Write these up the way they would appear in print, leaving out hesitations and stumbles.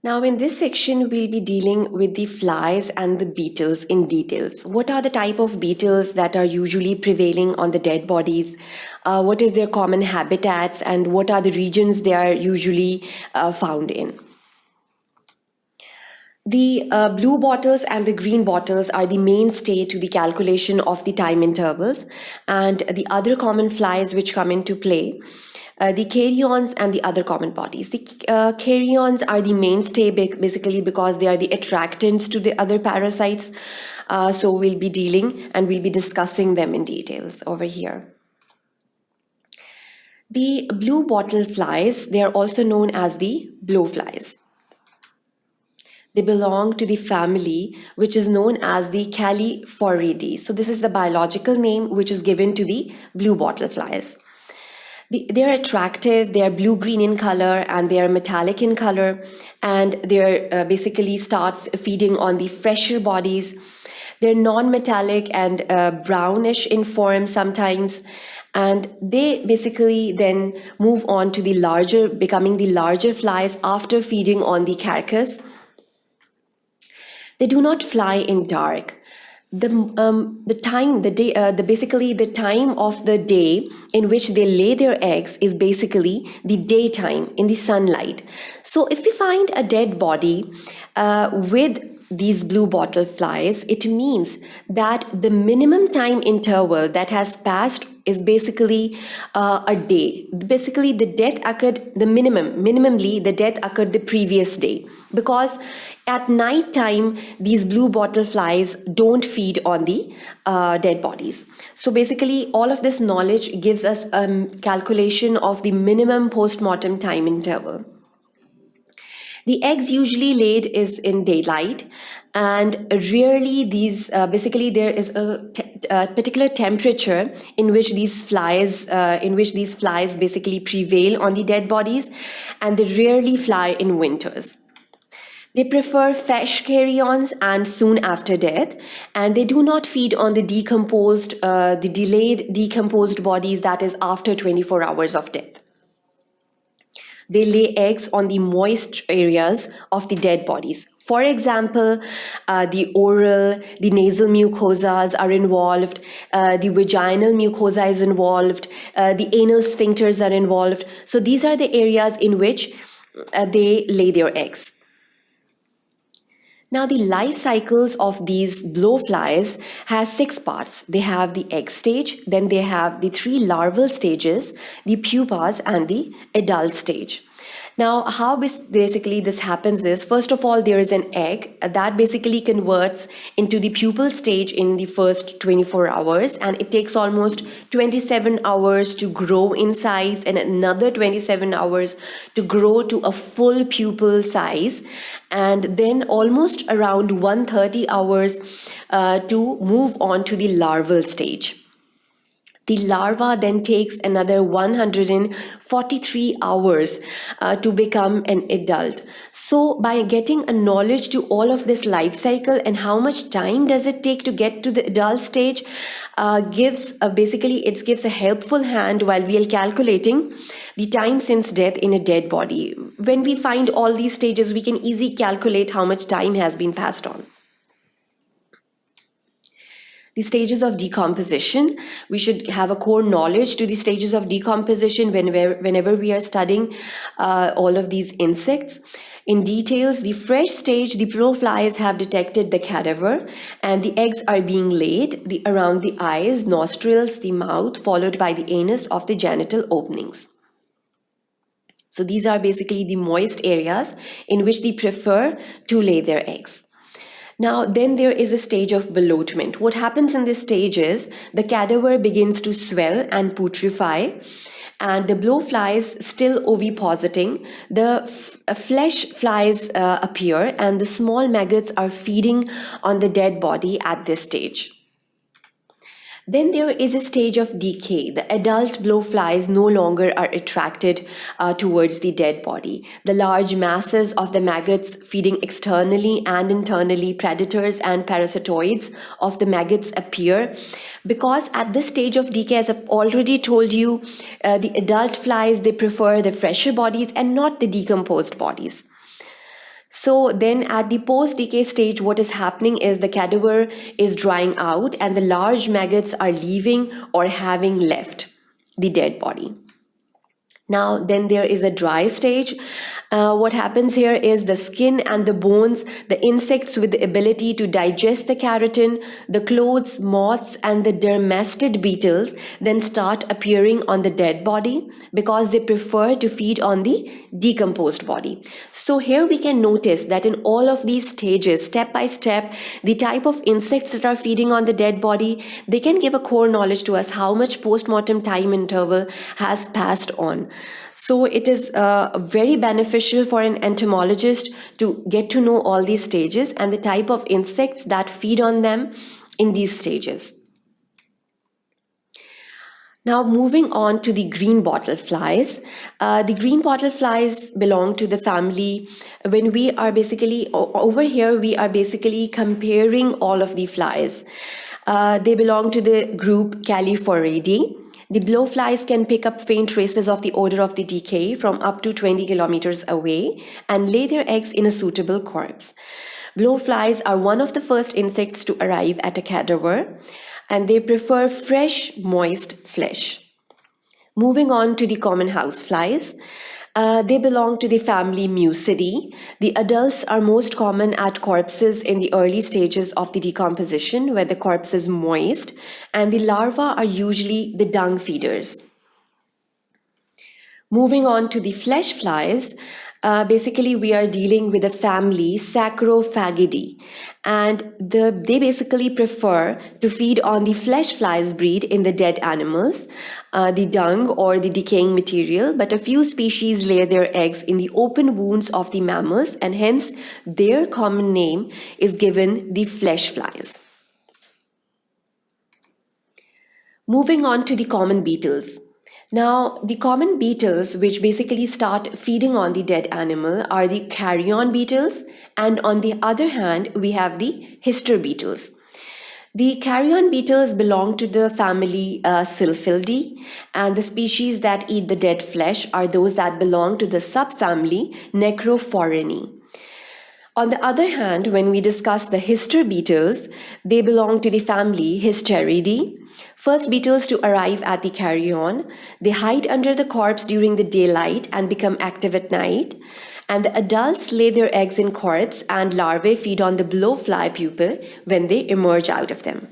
Now, in this section, we'll be dealing with the flies and the beetles in details. What are the type of beetles that are usually prevailing on the dead bodies? What is their common habitats, and what are the regions they are usually found in? The blue bottles and the green bottles are the mainstay to the calculation of the time intervals, and the other common flies which come into play, the carrions and the other common bodies. The carrions are the mainstay basically because they are the attractants to the other parasites. So we'll be dealing and we'll be discussing them in details over here. The blue bottle flies, they are also known as the blowflies. They belong to the family which is known as the Calliphoridae. So this is the biological name which is given to the blue bottle flies. They are attractive, they are blue-green in color, and they are metallic in color, and they're basically starts feeding on the fresher bodies. They're non-metallic and brownish in form sometimes, and they basically then move on to becoming the larger flies after feeding on the carcass. They do not fly in dark. The time of the day in which they lay their eggs is basically the daytime in the sunlight. So if we find a dead body with these blue bottle flies, it means that the minimum time interval that has passed is basically a day. Basically, the death occurred minimally the death occurred the previous day, because at night time these blue bottle flies don't feed on the dead bodies. So basically, all of this knowledge gives us a calculation of the minimum post-mortem time interval. The eggs usually laid is in daylight, and rarely these basically there is a particular temperature in which these flies basically prevail on the dead bodies, and they rarely fly in winters. They prefer fresh carrions and soon after death, and they do not feed on the delayed decomposed bodies, that is after 24 hours of death. They lay eggs on the moist areas of the dead bodies. For example, the oral, the nasal mucosas are involved, the vaginal mucosa is involved, the anal sphincters are involved. So these are the areas in which they lay their eggs. Now, the life cycles of these blowflies has 6 parts. They have the egg stage, then they have the 3 larval stages, the pupas, and the adult stage. Now, how basically this happens is, first of all, there is an egg that basically converts into the pupal stage in the first 24 hours, and it takes almost 27 hours to grow in size and another 27 hours to grow to a full pupal size, and then almost around 130 hours to move on to the larval stage. The larva then takes another 143 hours to become an adult. So by getting a knowledge to all of this life cycle and how much time does it take to get to the adult stage, gives a helpful hand while we are calculating the time since death in a dead body. When we find all these stages, we can easily calculate how much time has been passed on. The stages of decomposition, we should have a core knowledge to the stages of decomposition whenever we are studying all of these insects. In details, the fresh stage, the blowflies have detected the cadaver and the eggs are being laid around the eyes, nostrils, the mouth, followed by the anus of the genital openings. So these are basically the moist areas in which they prefer to lay their eggs. Now, then there is a stage of bloatment. What happens in this stage is the cadaver begins to swell and putrefy, and the blowflies still ovipositing. The flesh flies appear, and the small maggots are feeding on the dead body at this stage. Then there is a stage of decay. The adult blowflies no longer are attracted towards the dead body. The large masses of the maggots feeding externally and internally, predators and parasitoids of the maggots appear, because at this stage of decay, as I've already told you, the adult flies, they prefer the fresher bodies and not the decomposed bodies. So then at the post-decay stage, what is happening is the cadaver is drying out and the large maggots are leaving or having left the dead body. Now, then there is a dry stage. What happens here is the skin and the bones, the insects with the ability to digest the keratin, the clothes, moths, and the dermestid beetles then start appearing on the dead body because they prefer to feed on the decomposed body. So here we can notice that in all of these stages, step by step, the type of insects that are feeding on the dead body, they can give a core knowledge to us how much post-mortem time interval has passed on. So it is very beneficial for an entomologist to get to know all these stages and the type of insects that feed on them in these stages. Now moving on to the green bottle flies. The green bottle flies belong to the family. When we are basically, over here we are basically comparing all of the flies. They belong to the group Calliphoridae. The blowflies can pick up faint traces of the odor of the decay from up to 20 kilometers away and lay their eggs in a suitable corpse. Blowflies are one of the first insects to arrive at a cadaver, and they prefer fresh, moist flesh. Moving on to the common houseflies. They belong to the family Mucidae. The adults are most common at corpses in the early stages of the decomposition where the corpse is moist, and the larvae are usually the dung feeders. Moving on to the flesh flies, basically we are dealing with the family Sacrophagidae, and they basically prefer to feed on the flesh flies breed in the dead animals, the dung or the decaying material, but a few species lay their eggs in the open wounds of the mammals, and hence their common name is given the flesh flies. Moving on to the common beetles. Now, the common beetles which basically start feeding on the dead animal are the carrion beetles, and on the other hand, we have the hister beetles. The carrion beetles belong to the family Sylphidae, and the species that eat the dead flesh are those that belong to the subfamily Necrophorinae. On the other hand, when we discuss the hister beetles, they belong to the family Hysteridae. First beetles to arrive at the carrion, they hide under the corpse during the daylight and become active at night. And the adults lay their eggs in corpse, and larvae feed on the blowfly pupae when they emerge out of them.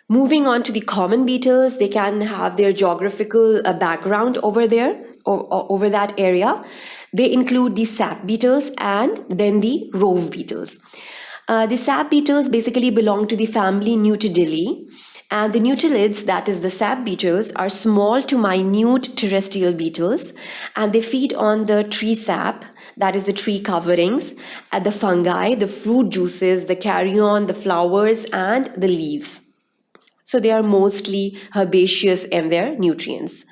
Moving on to the common beetles, they can have their geographical background over there, or over that area. They include the sap beetles and then the rove beetles. The sap beetles basically belong to the family Nutilidae, and the nutilids, that is the sap beetles, are small to minute terrestrial beetles, and they feed on the tree sap, that is the tree coverings, and the fungi, the fruit juices, the carrion, the flowers, and the leaves. So they are mostly herbaceous in their nutrients.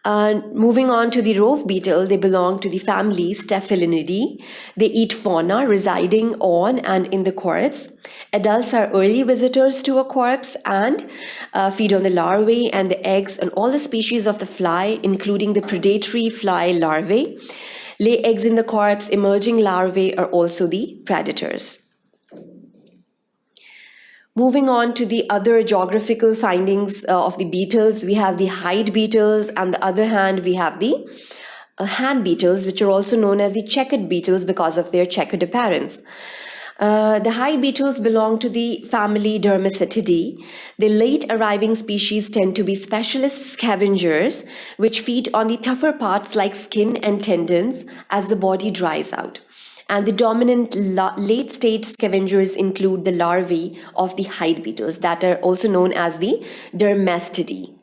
Moving on to the rove beetle, they belong to the family Staphylinidae. They eat fauna residing on and in the corpse. Adults are early visitors to a corpse and feed on the larvae and the eggs and all the species of the fly, including the predatory fly larvae. Lay eggs in the corpse. Emerging larvae are also the predators. Moving on to the other geographical findings of the beetles, we have the hide beetles. On the other hand, we have the ham beetles, which are also known as the checkered beetles because of their checkered appearance. The hide beetles belong to the family Dermacetidae. The late arriving species tend to be specialist scavengers, which feed on the tougher parts like skin and tendons as the body dries out. And the dominant late-stage scavengers include the larvae of the hide beetles that are also known as the Dermastidae.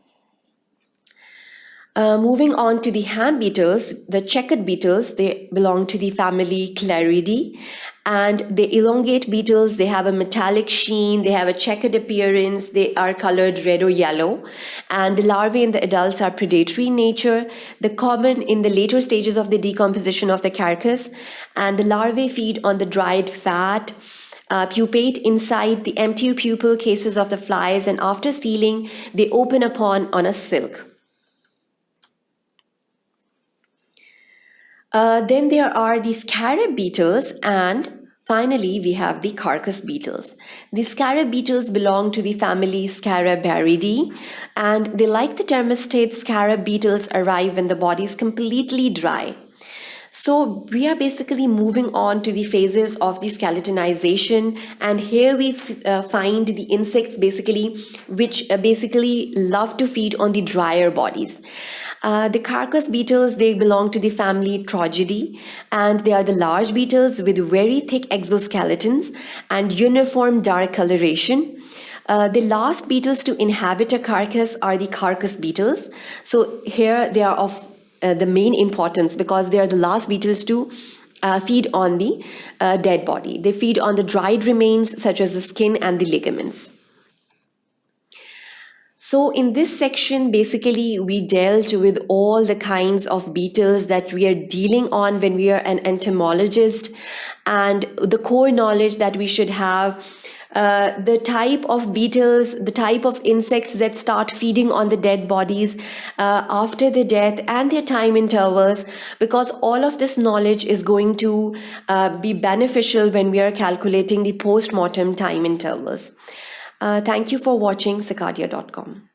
Moving on to the ham beetles, the checkered beetles, they belong to the family Claridae, and the elongate beetles, they have a metallic sheen, they have a checkered appearance, they are colored red or yellow, and the larvae in the adults are predatory in nature. The common in the later stages of the decomposition of the carcass, and the larvae feed on the dried fat, pupate inside the empty pupal cases of the flies, and after sealing, they open upon on a silk. Then there are the scarab beetles, and finally we have the carcass beetles. The scarab beetles belong to the family Scarabaridae, and they, like the dermestid scarab beetles, arrive when the body is completely dry. So we are basically moving on to the phases of the skeletonization, and here we find the insects which basically love to feed on the drier bodies. The carcass beetles, they belong to the family Trogidae, and they are the large beetles with very thick exoskeletons and uniform dark coloration. The last beetles to inhabit a carcass are the carcass beetles. So here they are of the main importance because they are the last beetles to feed on the dead body. They feed on the dried remains such as the skin and the ligaments. So in this section, basically, we dealt with all the kinds of beetles that we are dealing on when we are an entomologist, and the core knowledge that we should have, the type of beetles, the type of insects that start feeding on the dead bodies after the death, and their time intervals, because all of this knowledge is going to be beneficial when we are calculating the post-mortem time intervals. Thank you for watching sqadia.com.